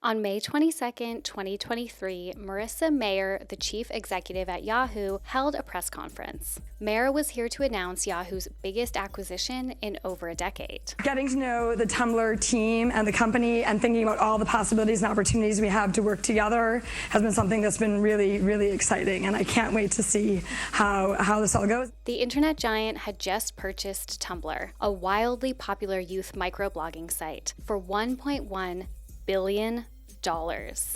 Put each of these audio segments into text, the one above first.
On May 22, 2023, Marissa Mayer, the chief executive at Yahoo, held a press conference. Mayer was here to announce Yahoo's biggest acquisition in over a decade. Getting to know the Tumblr team and the company and thinking about all the possibilities and opportunities we have to work together has been something that's been really, really exciting, and I can't wait to see how this all goes. The internet giant had just purchased Tumblr, a wildly popular youth microblogging site, for $1.1 billion.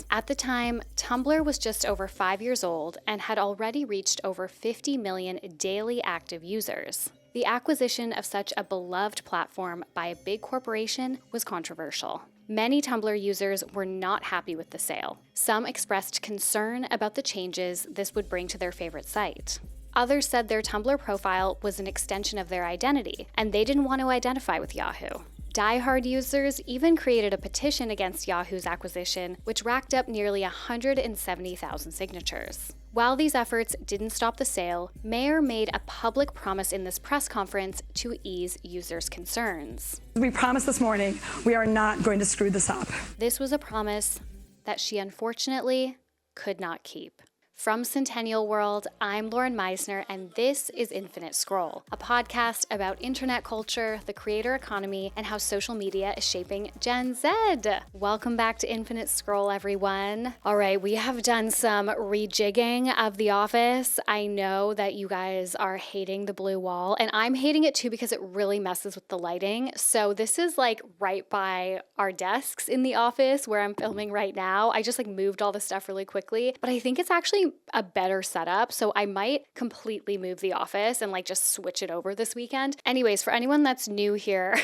At the time, Tumblr was just over 5 years old and had already reached over 50 million daily active users. The acquisition of such a beloved platform by a big corporation was controversial. Many Tumblr users were not happy with the sale. Some expressed concern about the changes this would bring to their favorite site. Others said their Tumblr profile was an extension of their identity, and they didn't want to identify with Yahoo. Die-hard users even created a petition against Yahoo's acquisition, which racked up nearly 170,000 signatures. While these efforts didn't stop the sale, Mayer made a public promise in this press conference to ease users' concerns. We promised this morning we are not going to screw this up. This was a promise that she unfortunately could not keep. From Centennial World, I'm Lauren Meisner, and this is Infinite Scroll, a podcast about internet culture, the creator economy, and how social media is shaping Gen Z. Welcome back to Infinite Scroll, everyone. All right, we have done some rejigging of The Office. I know that you guys are hating the blue wall, and I'm hating it too because it really messes with the lighting. So this is like right by our desks in the office where I'm filming right now. I just moved all the stuff really quickly, but I think it's actually a better setup, so I might completely move the office and just switch it over this weekend. Anyways, for anyone that's new here,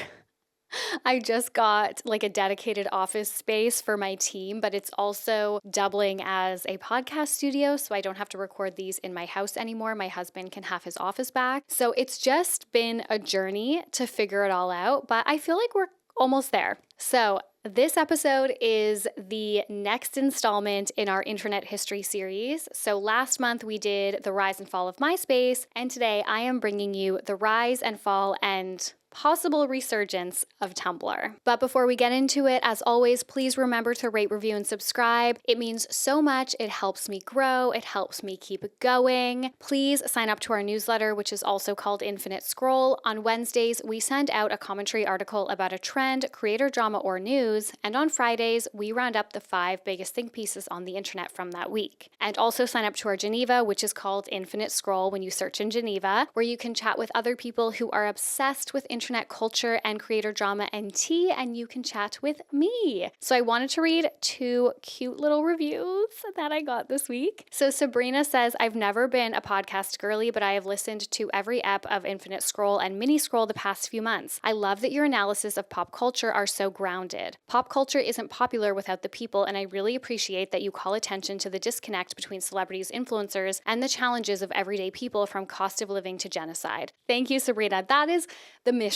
I just got a dedicated office space for my team, but it's also doubling as a podcast studio, so I don't have to record these in my house anymore. My husband can have his office back. So it's just been a journey to figure it all out, but I feel like we're almost there. So this episode is the next installment in our internet history series. So last month we did the rise and fall of MySpace, and today I am bringing you the rise and fall and possible resurgence of Tumblr. But before we get into it, as always, please remember to rate, review, and subscribe. It means so much. It helps me grow. It helps me keep it going. Please sign up to our newsletter, which is also called Infinite Scroll. On Wednesdays, we send out a commentary article about a trend, creator drama, or news. And on Fridays, we round up the 5 biggest think pieces on the internet from that week. And also sign up to our Geneva, which is called Infinite Scroll when you search in Geneva, where you can chat with other people who are obsessed with internet culture and creator drama and tea, and you can chat with me. So I wanted to read 2 cute little reviews that I got this week. So Sabrina says, I've never been a podcast girly, but I have listened to every ep of Infinite Scroll and Mini Scroll the past few months. I love that your analysis of pop culture are so grounded. Pop culture isn't popular without the people, and I really appreciate that you call attention to the disconnect between celebrities, influencers, and the challenges of everyday people, from cost of living to genocide. Thank you, Sabrina. That is the mission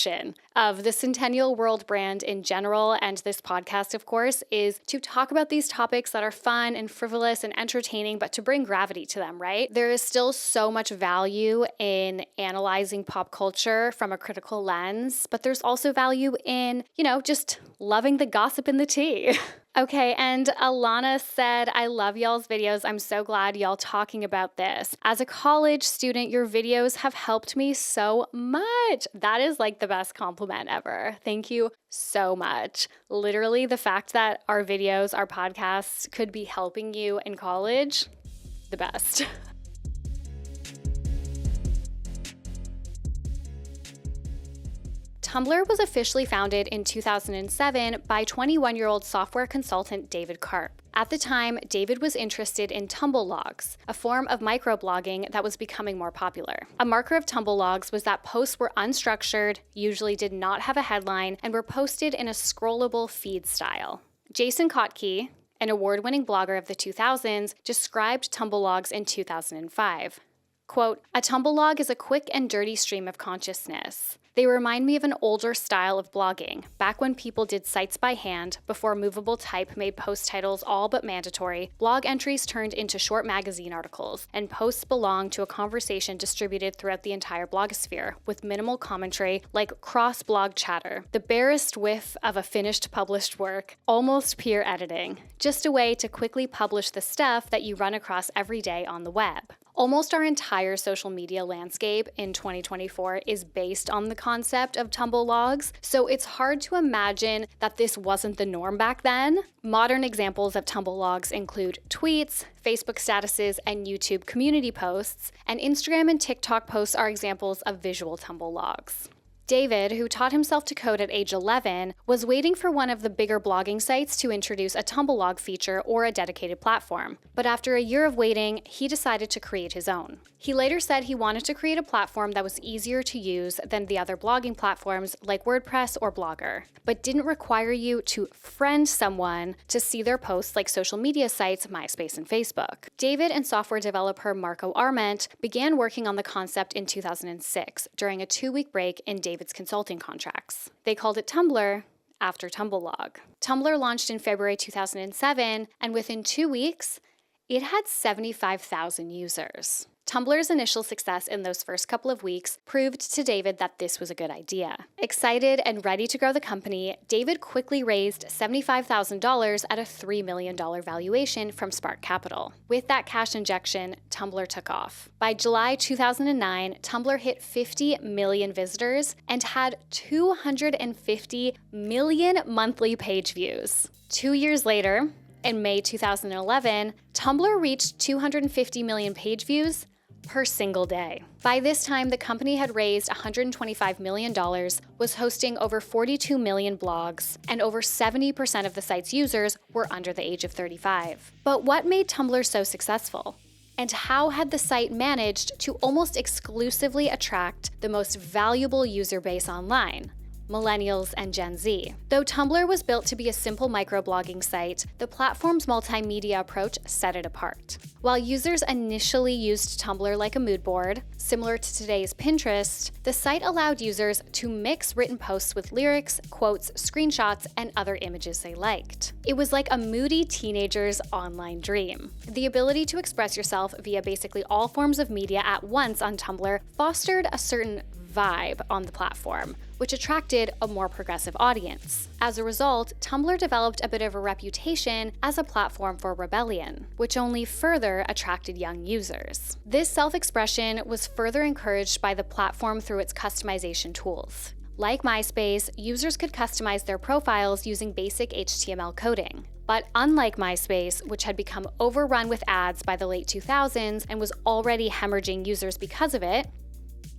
of the Centennial World brand in general, and this podcast, of course, is to talk about these topics that are fun and frivolous and entertaining, but to bring gravity to them, right? There is still so much value in analyzing pop culture from a critical lens, but there's also value in, just loving the gossip and the tea. Okay, and Alana said, I love y'all's videos. I'm so glad y'all talking about this. As a college student, your videos have helped me so much. That is the best compliment ever. Thank you so much. Literally, the fact that our videos, our podcasts could be helping you in college, the best. Tumblr was officially founded in 2007 by 21-year-old software consultant David Karp. At the time, David was interested in tumble logs, a form of microblogging that was becoming more popular. A marker of tumble logs was that posts were unstructured, usually did not have a headline, and were posted in a scrollable feed style. Jason Kotke, an award-winning blogger of the 2000s, described tumble logs in 2005. Quote, a tumble log is a quick and dirty stream of consciousness. They remind me of an older style of blogging, back when people did sites by hand, before movable type made post titles all but mandatory. Blog entries turned into short magazine articles, and posts belonged to a conversation distributed throughout the entire blogosphere, with minimal commentary like cross-blog chatter, the barest whiff of a finished published work, almost peer editing, just a way to quickly publish the stuff that you run across every day on the web. Almost our entire social media landscape in 2024 is based on the concept of tumble logs, so it's hard to imagine that this wasn't the norm back then. Modern examples of tumble logs include tweets, Facebook statuses, and YouTube community posts, and Instagram and TikTok posts are examples of visual tumble logs. David, who taught himself to code at age 11, was waiting for one of the bigger blogging sites to introduce a tumble log feature or a dedicated platform. But after a year of waiting, he decided to create his own. He later said he wanted to create a platform that was easier to use than the other blogging platforms like WordPress or Blogger, but didn't require you to friend someone to see their posts like social media sites, MySpace, and Facebook. David and software developer Marco Arment began working on the concept in 2006 during a 2-week break in David's consulting contracts. They called it Tumblr after Tumblelog. Tumblr launched in February 2007, and within 2 weeks, it had 75,000 users. Tumblr's initial success in those first couple of weeks proved to David that this was a good idea. Excited and ready to grow the company, David quickly raised $75,000 at a $3 million valuation from Spark Capital. With that cash injection, Tumblr took off. By July 2009, Tumblr hit 50 million visitors and had 250 million monthly page views. 2 years later, in May 2011, Tumblr reached 250 million page views per single day. By this time, the company had raised $125 million, was hosting over 42 million blogs, and over 70% of the site's users were under the age of 35. But what made Tumblr so successful? And how had the site managed to almost exclusively attract the most valuable user base online? Millennials, and Gen Z. Though Tumblr was built to be a simple microblogging site, the platform's multimedia approach set it apart. While users initially used Tumblr like a mood board, similar to today's Pinterest, the site allowed users to mix written posts with lyrics, quotes, screenshots, and other images they liked. It was like a moody teenager's online dream. The ability to express yourself via basically all forms of media at once on Tumblr fostered a certain vibe on the platform, which attracted a more progressive audience. As a result, Tumblr developed a bit of a reputation as a platform for rebellion, which only further attracted young users. This self-expression was further encouraged by the platform through its customization tools. Like MySpace, users could customize their profiles using basic HTML coding. But unlike MySpace, which had become overrun with ads by the late 2000s and was already hemorrhaging users because of it,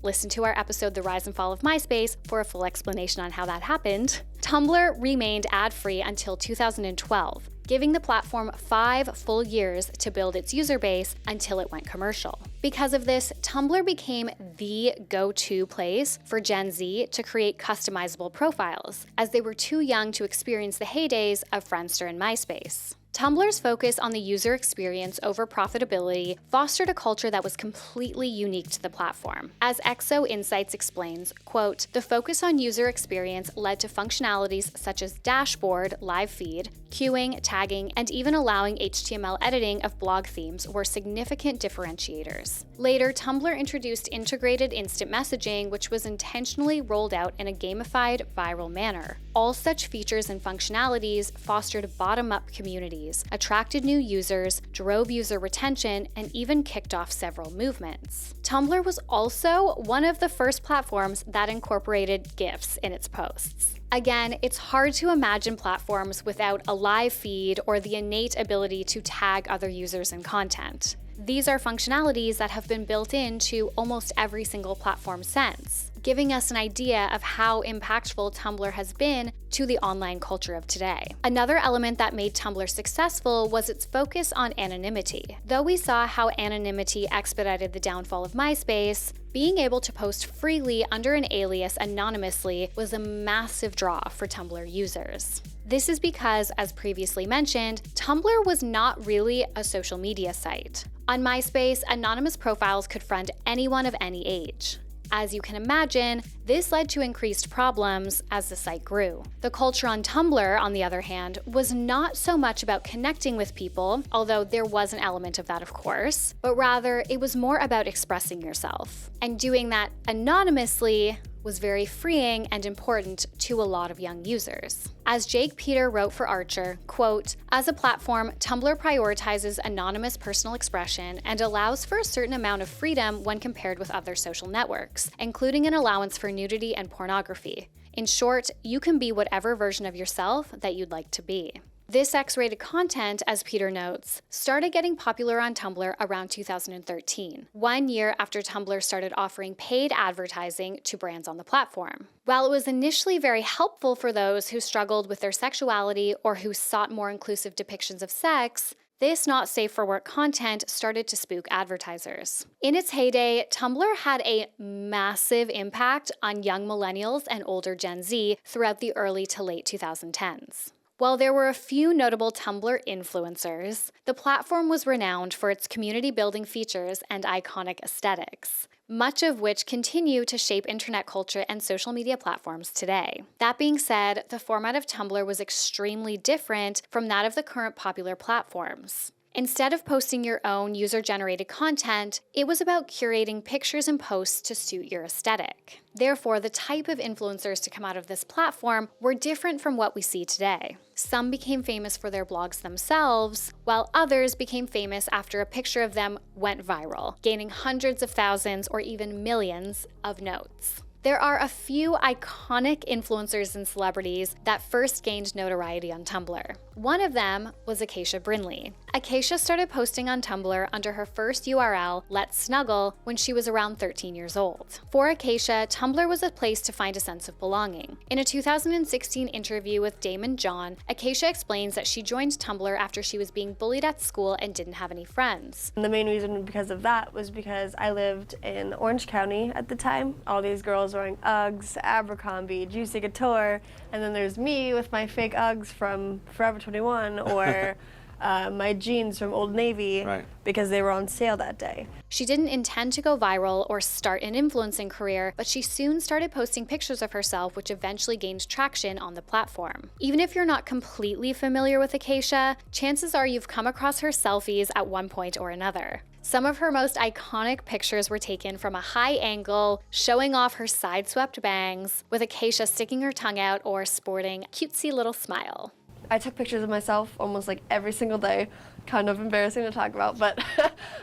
listen to our episode, The Rise and Fall of MySpace, for a full explanation on how that happened. Tumblr remained ad-free until 2012, giving the platform 5 full years to build its user base until it went commercial. Because of this, Tumblr became the go-to place for Gen Z to create customizable profiles, as they were too young to experience the heydays of Friendster and MySpace. Tumblr's focus on the user experience over profitability fostered a culture that was completely unique to the platform. As XO Insights explains, quote, "The focus on user experience led to functionalities such as dashboard, live feed, queuing, tagging, and even allowing HTML editing of blog themes were significant differentiators. Later, Tumblr introduced integrated instant messaging, which was intentionally rolled out in a gamified, viral manner. All such features and functionalities fostered bottom-up communities, attracted new users, drove user retention, and even kicked off several movements. Tumblr was also one of the first platforms that incorporated GIFs in its posts. Again, it's hard to imagine platforms without a live feed or the innate ability to tag other users and content. These are functionalities that have been built into almost every single platform since, giving us an idea of how impactful Tumblr has been to the online culture of today. Another element that made Tumblr successful was its focus on anonymity. Though we saw how anonymity expedited the downfall of MySpace, being able to post freely under an alias anonymously was a massive draw for Tumblr users. This is because, as previously mentioned, Tumblr was not really a social media site. On MySpace, anonymous profiles could friend anyone of any age. As you can imagine, this led to increased problems as the site grew. The culture on Tumblr, on the other hand, was not so much about connecting with people, although there was an element of that of course, but rather it was more about expressing yourself. And doing that anonymously was very freeing and important to a lot of young users. As Jake Peter wrote for Archer, quote, "As a platform, Tumblr prioritizes anonymous personal expression and allows for a certain amount of freedom when compared with other social networks, including an allowance for nudity and pornography. In short, you can be whatever version of yourself that you'd like to be." This X-rated content, as Peter notes, started getting popular on Tumblr around 2013, 1 year after Tumblr started offering paid advertising to brands on the platform. While it was initially very helpful for those who struggled with their sexuality or who sought more inclusive depictions of sex, this not safe for work content started to spook advertisers. In its heyday, Tumblr had a massive impact on young millennials and older Gen Z throughout the early to late 2010s. While there were a few notable Tumblr influencers, the platform was renowned for its community-building features and iconic aesthetics, much of which continue to shape internet culture and social media platforms today. That being said, the format of Tumblr was extremely different from that of the current popular platforms. Instead of posting your own user-generated content, it was about curating pictures and posts to suit your aesthetic. Therefore, the type of influencers to come out of this platform were different from what we see today. Some became famous for their blogs themselves, while others became famous after a picture of them went viral, gaining hundreds of thousands or even millions of notes. There are a few iconic influencers and celebrities that first gained notoriety on Tumblr. One of them was Acacia Brinley. Acacia started posting on Tumblr under her first URL, Let's Snuggle, when she was around 13 years old. For Acacia, Tumblr was a place to find a sense of belonging. In a 2016 interview with Damon John, Acacia explains that she joined Tumblr after she was being bullied at school and didn't have any friends. And the main reason because of that was because I lived in Orange County at the time. All these girls wearing Uggs, Abercrombie, Juicy Couture, and then there's me with my fake Uggs from Forever 21 or my jeans from Old Navy because they were on sale that day. She didn't intend to go viral or start an influencing career, but she soon started posting pictures of herself, which eventually gained traction on the platform. Even if you're not completely familiar with Acacia, chances are you've come across her selfies at one point or another. Some of her most iconic pictures were taken from a high angle, showing off her side-swept bangs, with Acacia sticking her tongue out or sporting a cutesy little smile. I took pictures of myself almost like every single day, kind of embarrassing to talk about, but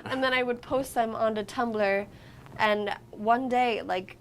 and then I would post them onto Tumblr, and one day, like,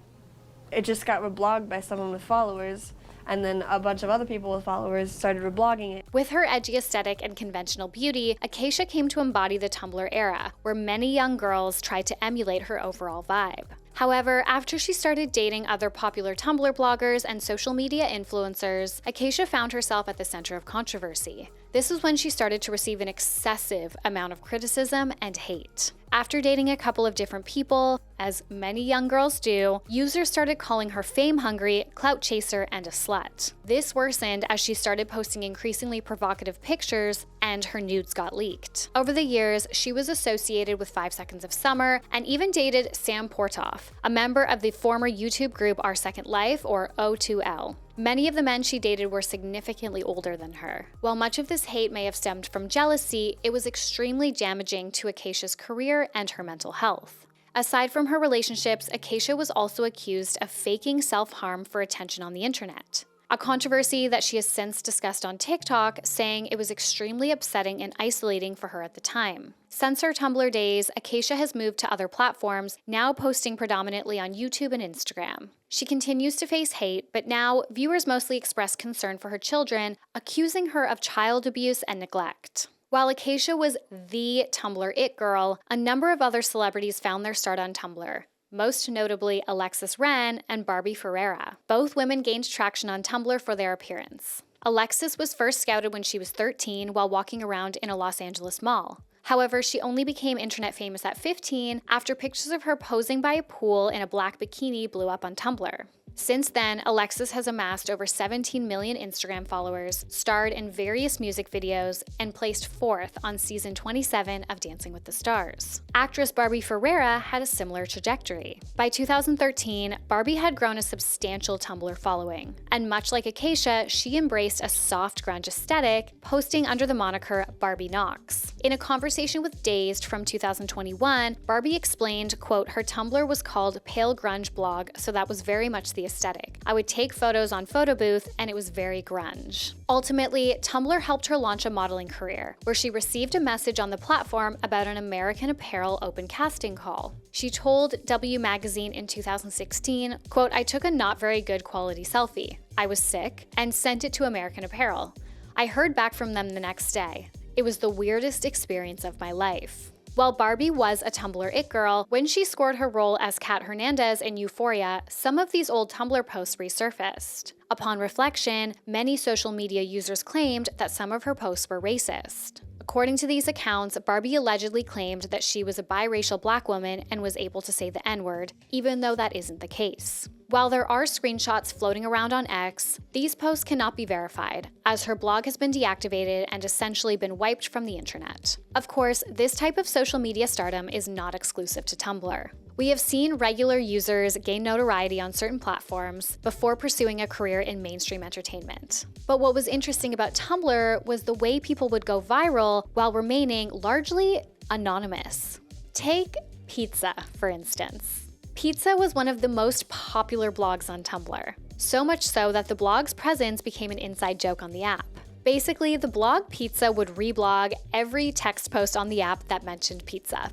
it just got reblogged by someone with followers, and then a bunch of other people with followers started reblogging it. With her edgy aesthetic and conventional beauty, Acacia came to embody the Tumblr era, where many young girls tried to emulate her overall vibe. However, after she started dating other popular Tumblr bloggers and social media influencers, Acacia found herself at the center of controversy. This was when she started to receive an excessive amount of criticism and hate. After dating a couple of different people, as many young girls do, users started calling her fame-hungry, clout chaser, and a slut. This worsened as she started posting increasingly provocative pictures, and her nudes got leaked. Over the years, she was associated with 5 Seconds of Summer and even dated Sam Portoff, a member of the former YouTube group Our Second Life, or O2L. Many of the men she dated were significantly older than her. While much of this hate may have stemmed from jealousy, it was extremely damaging to Acacia's career and her mental health. Aside from her relationships, Acacia was also accused of faking self-harm for attention on the internet. A controversy that she has since discussed on TikTok, saying it was extremely upsetting and isolating for her at the time. Since her Tumblr days, Acacia has moved to other platforms, now posting predominantly on YouTube and Instagram. She continues to face hate, but now viewers mostly express concern for her children, accusing her of child abuse and neglect. While Acacia was the Tumblr it girl, a number of other celebrities found their start on Tumblr. Most notably Alexis Ren and Barbie Ferreira. Both women gained traction on Tumblr for their appearance. Alexis was first scouted when she was 13 while walking around in a Los Angeles mall. However, she only became internet famous at 15 after pictures of her posing by a pool in a black bikini blew up on Tumblr. Since then, Alexis has amassed over 17 million Instagram followers, starred in various music videos, and placed 4th on season 27 of Dancing with the Stars. Actress Barbie Ferreira had a similar trajectory. By 2013, Barbie had grown a substantial Tumblr following, and much like Acacia, she embraced a soft grunge aesthetic, posting under the moniker Barbie Knox. In a conversation with Dazed from 2021, Barbie explained, quote, her Tumblr was called Pale Grunge Blog, so that was very much the aesthetic. I would take photos on photo booth, and it was very grunge. Ultimately, Tumblr helped her launch a modeling career, where she received a message on the platform about an American Apparel open casting call. She told W Magazine in 2016, quote, I took a not very good quality selfie. I was sick, and sent it to American Apparel. I heard back from them the next day. It was the weirdest experience of my life. While Barbie was a Tumblr it girl, when she scored her role as Kat Hernandez in Euphoria, some of these old Tumblr posts resurfaced. Upon reflection, many social media users claimed that some of her posts were racist. According to these accounts, Barbie allegedly claimed that she was a biracial black woman and was able to say the N-word, even though that isn't the case. While there are screenshots floating around on X, these posts cannot be verified, as her blog has been deactivated and essentially been wiped from the internet. Of course, this type of social media stardom is not exclusive to Tumblr. We have seen regular users gain notoriety on certain platforms before pursuing a career in mainstream entertainment. But what was interesting about Tumblr was the way people would go viral while remaining largely anonymous. Take pizza, for instance. Pizza was one of the most popular blogs on Tumblr, so much so that the blog's presence became an inside joke on the app. Basically, the blog Pizza would reblog every text post on the app that mentioned pizza.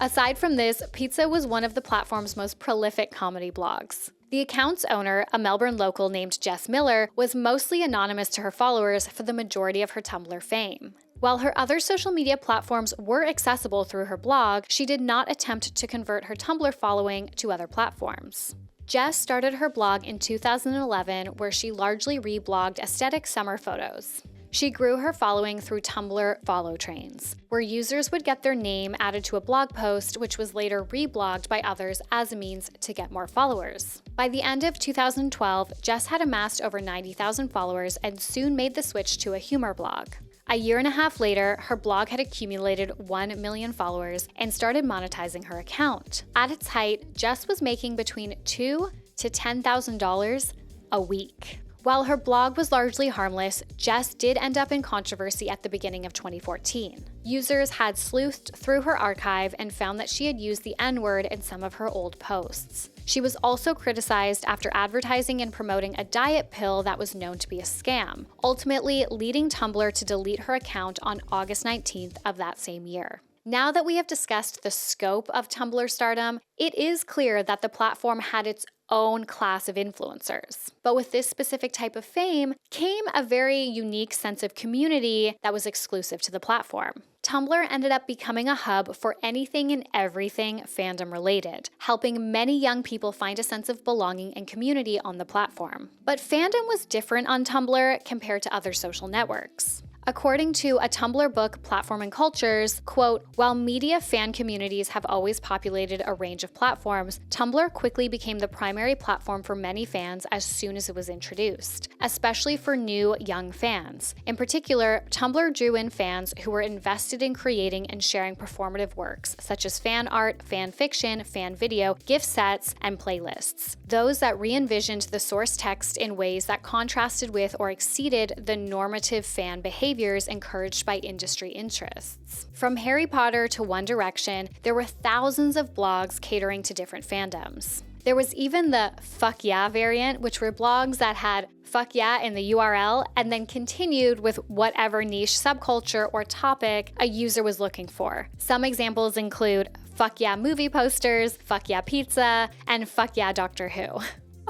Aside from this, Pizza was one of the platform's most prolific comedy blogs. The account's owner, a Melbourne local named Jess Miller, was mostly anonymous to her followers for the majority of her Tumblr fame. While her other social media platforms were accessible through her blog, she did not attempt to convert her Tumblr following to other platforms. Jess started her blog in 2011, where she largely reblogged aesthetic summer photos. She grew her following through Tumblr follow trains, where users would get their name added to a blog post, which was later reblogged by others as a means to get more followers. By the end of 2012, Jess had amassed over 90,000 followers and soon made the switch to a humor blog. A year and a half later, her blog had accumulated 1 million followers and started monetizing her account. At its height, Jess was making between $2,000 to $10,000 a week. While her blog was largely harmless, Jess did end up in controversy at the beginning of 2014. Users had sleuthed through her archive and found that she had used the N-word in some of her old posts. She was also criticized after advertising and promoting a diet pill that was known to be a scam, ultimately leading Tumblr to delete her account on August 19th of that same year. Now that we have discussed the scope of Tumblr stardom, it is clear that the platform had its own class of influencers. But with this specific type of fame came a very unique sense of community that was exclusive to the platform. Tumblr ended up becoming a hub for anything and everything fandom related, helping many young people find a sense of belonging and community on the platform. But fandom was different on Tumblr compared to other social networks. According to a Tumblr book, Platform and Cultures, quote, while media fan communities have always populated a range of platforms, Tumblr quickly became the primary platform for many fans as soon as it was introduced, especially for new, young fans. In particular, Tumblr drew in fans who were invested in creating and sharing performative works, such as fan art, fan fiction, fan video, gift sets, and playlists. Those that re-envisioned the source text in ways that contrasted with or exceeded the normative fan behaviors encouraged by industry interests. From Harry Potter to One Direction, there were thousands of blogs catering to different fandoms. There was even the fuck yeah variant, which were blogs that had fuck yeah in the URL and then continued with whatever niche subculture or topic a user was looking for. Some examples include fuck yeah movie posters, fuck yeah pizza, and fuck yeah Doctor Who.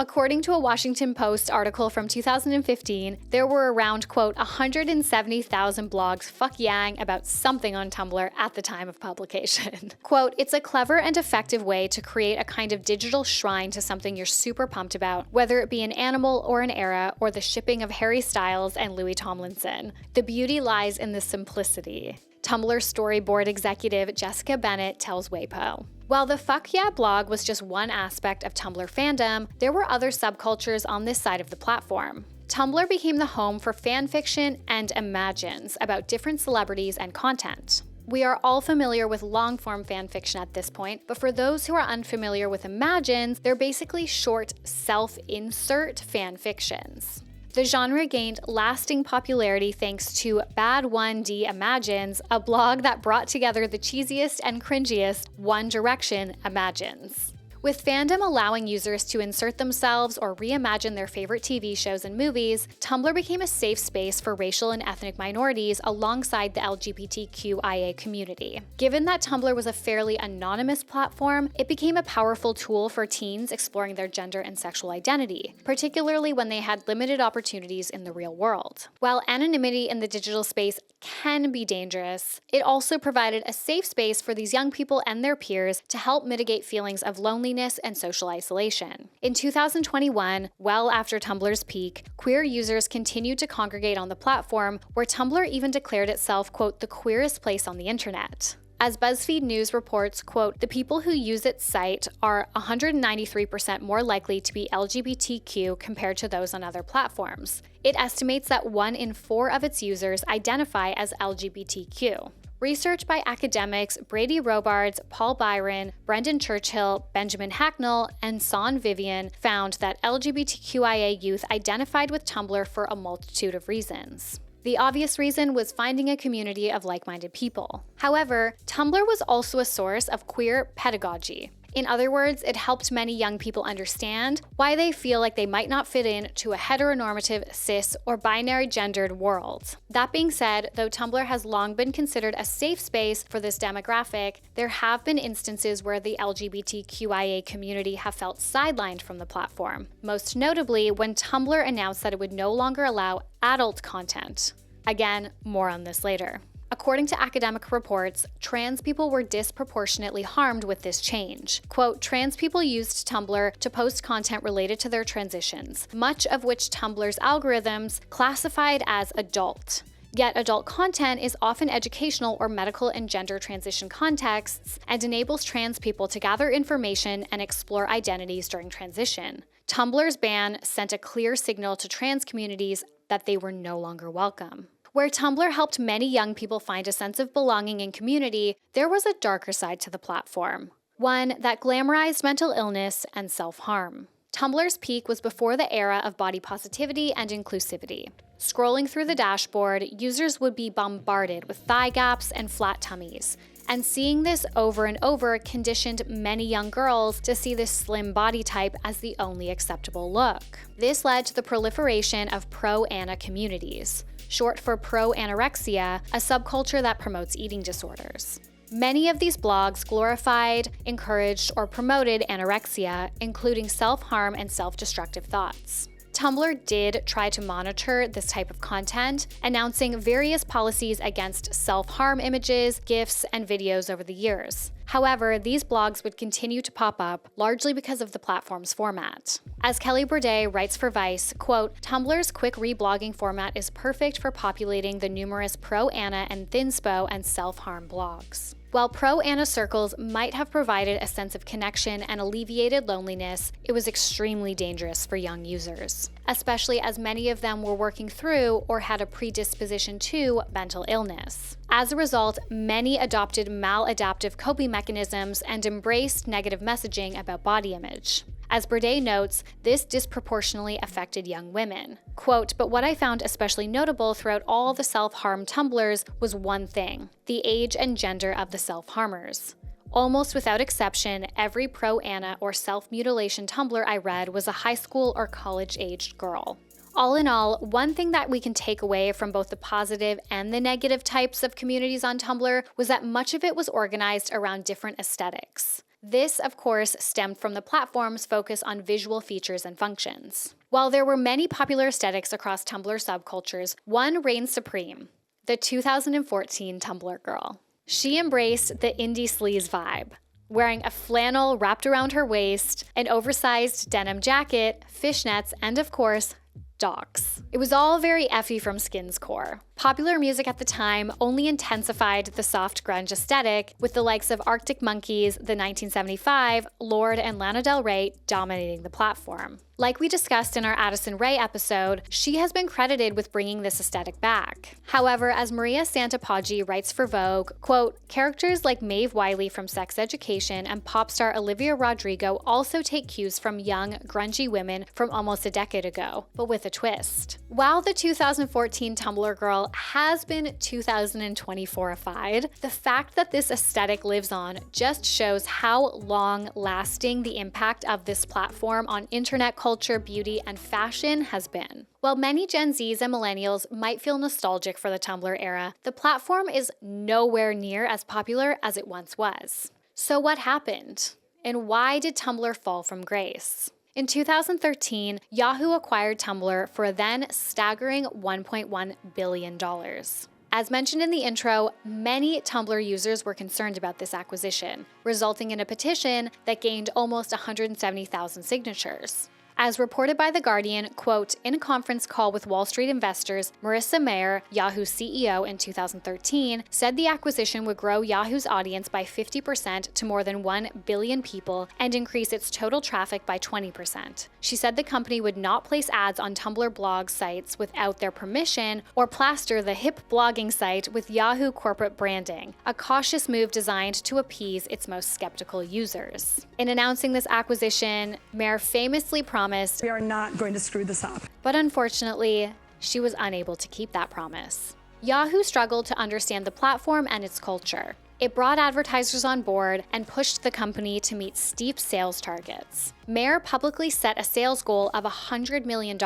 According to a Washington Post article from 2015, there were around, quote, 170,000 blogs fuck-yang about something on Tumblr at the time of publication. Quote, it's a clever and effective way to create a kind of digital shrine to something you're super pumped about, whether it be an animal or an era or the shipping of Harry Styles and Louis Tomlinson. The beauty lies in the simplicity. Tumblr storyboard executive Jessica Bennett tells WAPO. While the Fuck Yeah blog was just one aspect of Tumblr fandom, there were other subcultures on this side of the platform. Tumblr became the home for fanfiction and imagines about different celebrities and content. We are all familiar with long-form fanfiction at this point, but for those who are unfamiliar with imagines, they're basically short self-insert fanfictions. The genre gained lasting popularity thanks to Bad 1D Imagines, a blog that brought together the cheesiest and cringiest One Direction imagines. With fandom allowing users to insert themselves or reimagine their favorite TV shows and movies, Tumblr became a safe space for racial and ethnic minorities alongside the LGBTQIA community. Given that Tumblr was a fairly anonymous platform, it became a powerful tool for teens exploring their gender and sexual identity, particularly when they had limited opportunities in the real world. While anonymity in the digital space can be dangerous, it also provided a safe space for these young people and their peers to help mitigate feelings of loneliness and social isolation. In 2021, well after Tumblr's peak, queer users continued to congregate on the platform, where Tumblr even declared itself, quote, the queerest place on the internet. As BuzzFeed News reports, quote, the people who use its site are 193% more likely to be LGBTQ compared to those on other platforms. It estimates that 1 in 4 of its users identify as LGBTQ. Research by academics Brady Robards, Paul Byron, Brendan Churchill, Benjamin Hacknell, and Son Vivian found that LGBTQIA youth identified with Tumblr for a multitude of reasons. The obvious reason was finding a community of like-minded people. However, Tumblr was also a source of queer pedagogy. In other words, it helped many young people understand why they feel like they might not fit in to a heteronormative, cis, or binary gendered world. That being said, though Tumblr has long been considered a safe space for this demographic, there have been instances where the LGBTQIA community have felt sidelined from the platform, most notably when Tumblr announced that it would no longer allow adult content. Again, more on this later. According to academic reports, trans people were disproportionately harmed with this change. Quote, trans people used Tumblr to post content related to their transitions, much of which Tumblr's algorithms classified as adult. Yet adult content is often educational or medical and gender transition contexts and enables trans people to gather information and explore identities during transition. Tumblr's ban sent a clear signal to trans communities that they were no longer welcome. Where Tumblr helped many young people find a sense of belonging and community, there was a darker side to the platform, one that glamorized mental illness and self-harm. Tumblr's peak was before the era of body positivity and inclusivity. Scrolling through the dashboard, users would be bombarded with thigh gaps and flat tummies, and seeing this over and over conditioned many young girls to see this slim body type as the only acceptable look. This led to the proliferation of pro-ana communities, short for pro-anorexia, a subculture that promotes eating disorders. Many of these blogs glorified, encouraged, or promoted anorexia, including self-harm and self-destructive thoughts. Tumblr did try to monitor this type of content, announcing various policies against self-harm images, GIFs, and videos over the years. However, these blogs would continue to pop up, largely because of the platform's format. As Kelly Bourdet writes for Vice, quote, Tumblr's quick reblogging format is perfect for populating the numerous pro-ana and thinspo and self-harm blogs. While pro-ana circles might have provided a sense of connection and alleviated loneliness, it was extremely dangerous for young users, especially as many of them were working through or had a predisposition to mental illness. As a result, many adopted maladaptive coping mechanisms and embraced negative messaging about body image. As Bourdet notes, this disproportionately affected young women. Quote, but what I found especially notable throughout all the self-harm Tumblrs was one thing: the age and gender of the self-harmers. Almost without exception, every pro-ana or self-mutilation Tumblr I read was a high school or college-aged girl. All in all, one thing that we can take away from both the positive and the negative types of communities on Tumblr was that much of it was organized around different aesthetics. This, of course, stemmed from the platform's focus on visual features and functions. While there were many popular aesthetics across Tumblr subcultures, one reigned supreme: the 2014 Tumblr girl. She embraced the indie sleaze vibe, wearing a flannel wrapped around her waist, an oversized denim jacket, fishnets, and of course, docs. It was all very Effie from Skin's core. Popular music at the time only intensified the soft grunge aesthetic, with the likes of Arctic Monkeys, The 1975, Lorde, and Lana Del Rey dominating the platform. Like we discussed in our Addison Rae episode, she has been credited with bringing this aesthetic back. However, as Maria Santapaggi writes for Vogue, quote, characters like Maeve Wiley from Sex Education and pop star Olivia Rodrigo also take cues from young, grungy women from almost a decade ago, but with a twist. While the 2014 Tumblr girl has been 2024-ified, the fact that this aesthetic lives on just shows how long-lasting the impact of this platform on internet culture, beauty, and fashion has been. While many Gen Zs and millennials might feel nostalgic for the Tumblr era, the platform is nowhere near as popular as it once was. So what happened? And why did Tumblr fall from grace? In 2013, Yahoo acquired Tumblr for a then staggering $1.1 billion. As mentioned in the intro, many Tumblr users were concerned about this acquisition, resulting in a petition that gained almost 170,000 signatures. As reported by The Guardian, quote, in a conference call with Wall Street investors, Marissa Mayer, Yahoo's CEO in 2013, said the acquisition would grow Yahoo's audience by 50% to more than 1 billion people and increase its total traffic by 20%. She said the company would not place ads on Tumblr blog sites without their permission or plaster the hip blogging site with Yahoo corporate branding, a cautious move designed to appease its most skeptical users. In announcing this acquisition, Mayer famously promised, "We are not going to screw this up." But unfortunately, she was unable to keep that promise. Yahoo struggled to understand the platform and its culture. It brought advertisers on board and pushed the company to meet steep sales targets. Mayer publicly set a sales goal of $100 million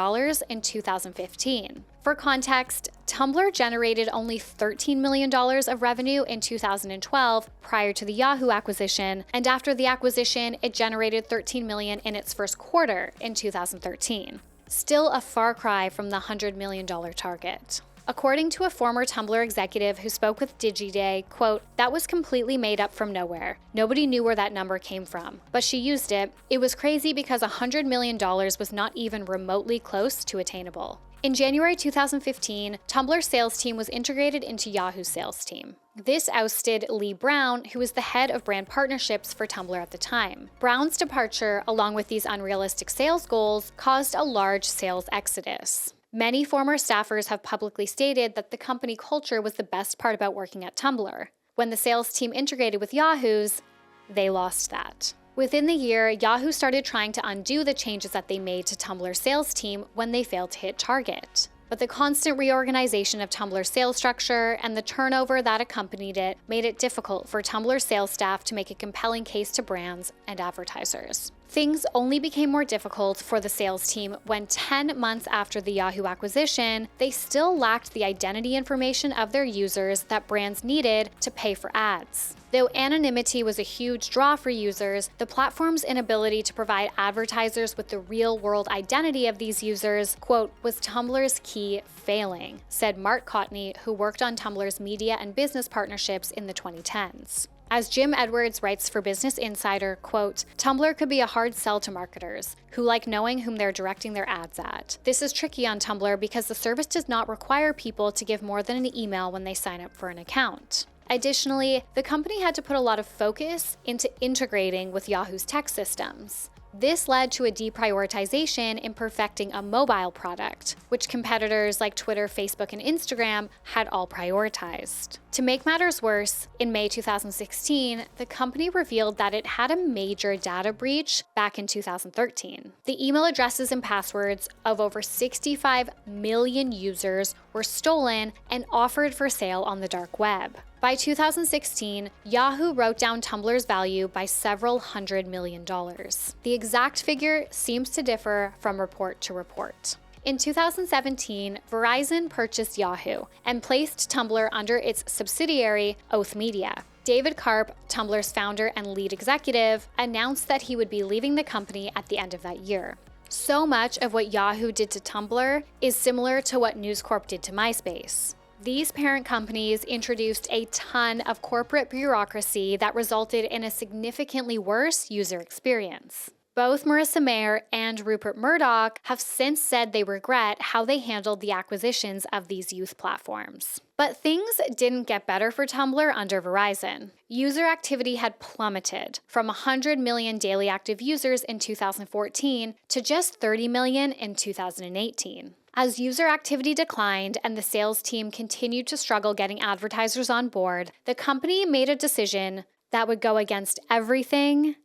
in 2015. For context, Tumblr generated only $13 million of revenue in 2012 prior to the Yahoo acquisition, and after the acquisition, it generated $13 million in its first quarter in 2013. Still a far cry from the $100 million target. According to a former Tumblr executive who spoke with DigiDay, quote, that was completely made up from nowhere. Nobody knew where that number came from, but she used it. It was crazy because $100 million was not even remotely close to attainable. In January 2015, Tumblr's sales team was integrated into Yahoo's sales team. This ousted Lee Brown, who was the head of brand partnerships for Tumblr at the time. Brown's departure, along with these unrealistic sales goals, caused a large sales exodus. Many former staffers have publicly stated that the company culture was the best part about working at Tumblr. When the sales team integrated with Yahoo's, they lost that. Within the year, Yahoo started trying to undo the changes that they made to Tumblr's sales team when they failed to hit target. But the constant reorganization of Tumblr's sales structure and the turnover that accompanied it made it difficult for Tumblr's sales staff to make a compelling case to brands and advertisers. Things only became more difficult for the sales team when 10 months after the Yahoo acquisition, they still lacked the identity information of their users that brands needed to pay for ads. Though anonymity was a huge draw for users, the platform's inability to provide advertisers with the real-world identity of these users, quote, was Tumblr's key failing, said Mark Cotney, who worked on Tumblr's media and business partnerships in the 2010s. As Jim Edwards writes for Business Insider, quote, Tumblr could be a hard sell to marketers who like knowing whom they're directing their ads at. This is tricky on Tumblr because the service does not require people to give more than an email when they sign up for an account. Additionally, the company had to put a lot of focus into integrating with Yahoo's tech systems. This led to a deprioritization in perfecting a mobile product, which competitors like Twitter, Facebook, and Instagram had all prioritized. To make matters worse, in May 2016, the company revealed that it had a major data breach back in 2013. The email addresses and passwords of over 65 million users were stolen and offered for sale on the dark web. By 2016, Yahoo wrote down Tumblr's value by several $100 million. The exact figure seems to differ from report to report. In 2017, Verizon purchased Yahoo and placed Tumblr under its subsidiary, Oath Media. David Karp, Tumblr's founder and lead executive, announced that he would be leaving the company at the end of that year. So much of what Yahoo did to Tumblr is similar to what News Corp did to MySpace. These parent companies introduced a ton of corporate bureaucracy that resulted in a significantly worse user experience. Both Marissa Mayer and Rupert Murdoch have since said they regret how they handled the acquisitions of these youth platforms. But things didn't get better for Tumblr under Verizon. User activity had plummeted from 100 million daily active users in 2014 to just 30 million in 2018. As user activity declined and the sales team continued to struggle getting advertisers on board, the company made a decision that would go against everything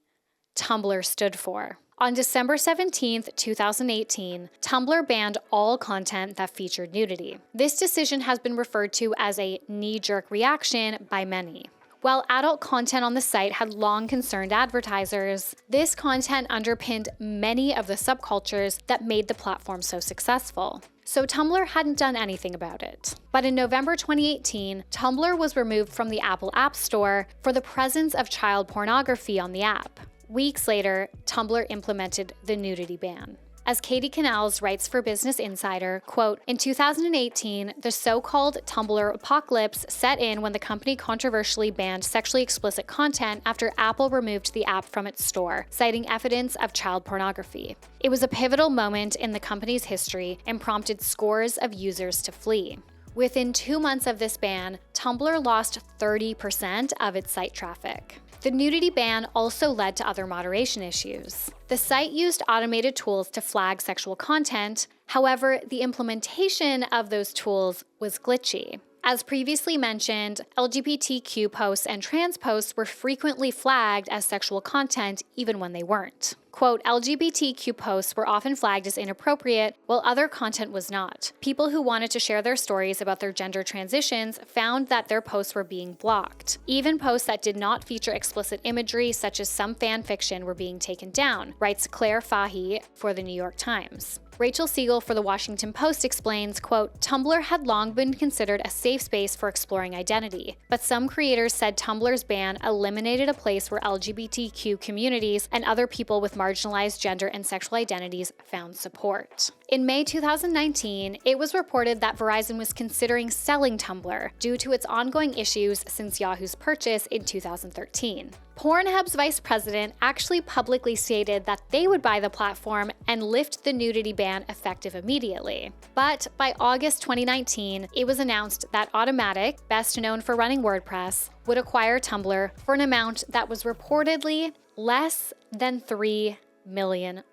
Tumblr stood for. On December 17, 2018, Tumblr banned all content that featured nudity. This decision has been referred to as a knee-jerk reaction by many. While adult content on the site had long concerned advertisers, this content underpinned many of the subcultures that made the platform so successful. So Tumblr hadn't done anything about it. But in November 2018, Tumblr was removed from the Apple App Store for the presence of child pornography on the app. Weeks later, Tumblr implemented the nudity ban. As Katie Canals writes for Business Insider, quote, "In 2018, the so-called Tumblr apocalypse set in when the company controversially banned sexually explicit content after Apple removed the app from its store, citing evidence of child pornography. It was a pivotal moment in the company's history and prompted scores of users to flee. Within 2 months of this ban, Tumblr lost 30% of its site traffic. The nudity ban also led to other moderation issues. The site used automated tools to flag sexual content. However, the implementation of those tools was glitchy. As previously mentioned, LGBTQ posts and trans posts were frequently flagged as sexual content even when they weren't. Quote, LGBTQ posts were often flagged as inappropriate, while other content was not. People who wanted to share their stories about their gender transitions found that their posts were being blocked. Even posts that did not feature explicit imagery, such as some fan fiction, were being taken down, writes Claire Fahey for the New York Times. Rachel Siegel for the Washington Post explains, quote, Tumblr had long been considered a safe space for exploring identity, but some creators said Tumblr's ban eliminated a place where LGBTQ communities and other people with marginalized gender and sexual identities found support. In May 2019, it was reported that Verizon was considering selling Tumblr due to its ongoing issues since Yahoo's purchase in 2013. Pornhub's vice president actually publicly stated that they would buy the platform and lift the nudity ban effective immediately. But by August 2019, it was announced that Automatic, best known for running WordPress, would acquire Tumblr for an amount that was reportedly less than $3 million.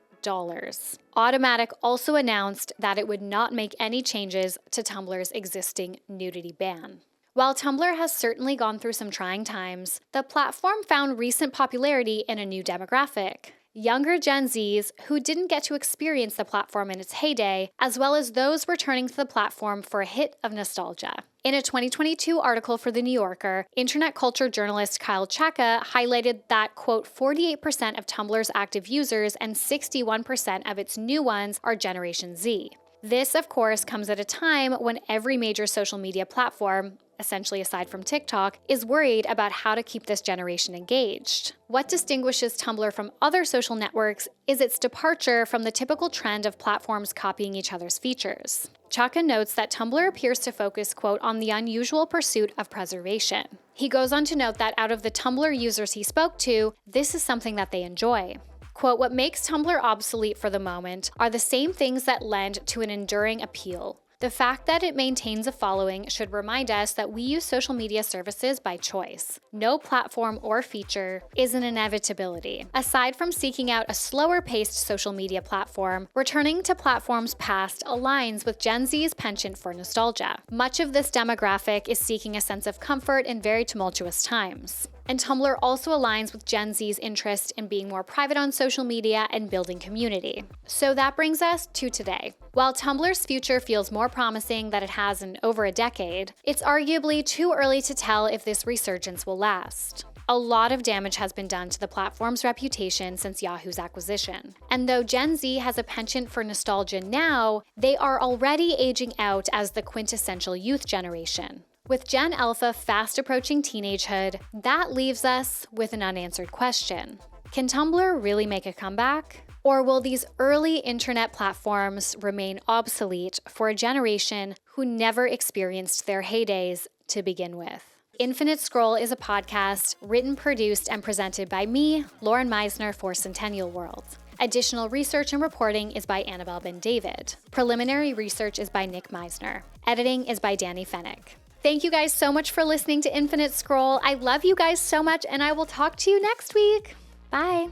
Automatic also announced that it would not make any changes to Tumblr's existing nudity ban. While Tumblr has certainly gone through some trying times, the platform found recent popularity in a new demographic: younger Gen Zs who didn't get to experience the platform in its heyday, as well as those returning to the platform for a hit of nostalgia. In a 2022 article for The New Yorker, internet culture journalist Kyle Chaka highlighted that, quote, 48% of Tumblr's active users and 61% of its new ones are Generation Z. This, of course, comes at a time when every major social media platform, essentially aside from TikTok, is worried about how to keep this generation engaged. What distinguishes Tumblr from other social networks is its departure from the typical trend of platforms copying each other's features. Chaka notes that Tumblr appears to focus, quote, on the unusual pursuit of preservation. He goes on to note that out of the Tumblr users he spoke to, this is something that they enjoy. Quote, what makes Tumblr obsolete for the moment are the same things that lend to an enduring appeal. The fact that it maintains a following should remind us that we use social media services by choice. No platform or feature is an inevitability. Aside from seeking out a slower-paced social media platform, returning to platforms past aligns with Gen Z's penchant for nostalgia. Much of this demographic is seeking a sense of comfort in very tumultuous times. And Tumblr also aligns with Gen Z's interest in being more private on social media and building community. So that brings us to today. While Tumblr's future feels more promising than it has in over a decade, it's arguably too early to tell if this resurgence will last. A lot of damage has been done to the platform's reputation since Yahoo's acquisition. And though Gen Z has a penchant for nostalgia now, they are already aging out as the quintessential youth generation. With Gen Alpha fast approaching teenagehood, that leaves us with an unanswered question. Can Tumblr really make a comeback? Or will these early internet platforms remain obsolete for a generation who never experienced their heydays to begin with? Infinite Scroll is a podcast written, produced, and presented by me, Lauren Meisner, for Centennial World. Additional research and reporting is by Annabelle Ben-David. Preliminary research is by Nick Meisner. Editing is by Danny Fennick. Thank you guys so much for listening to Infinite Scroll. I love you guys so much, and I will talk to you next week. Bye.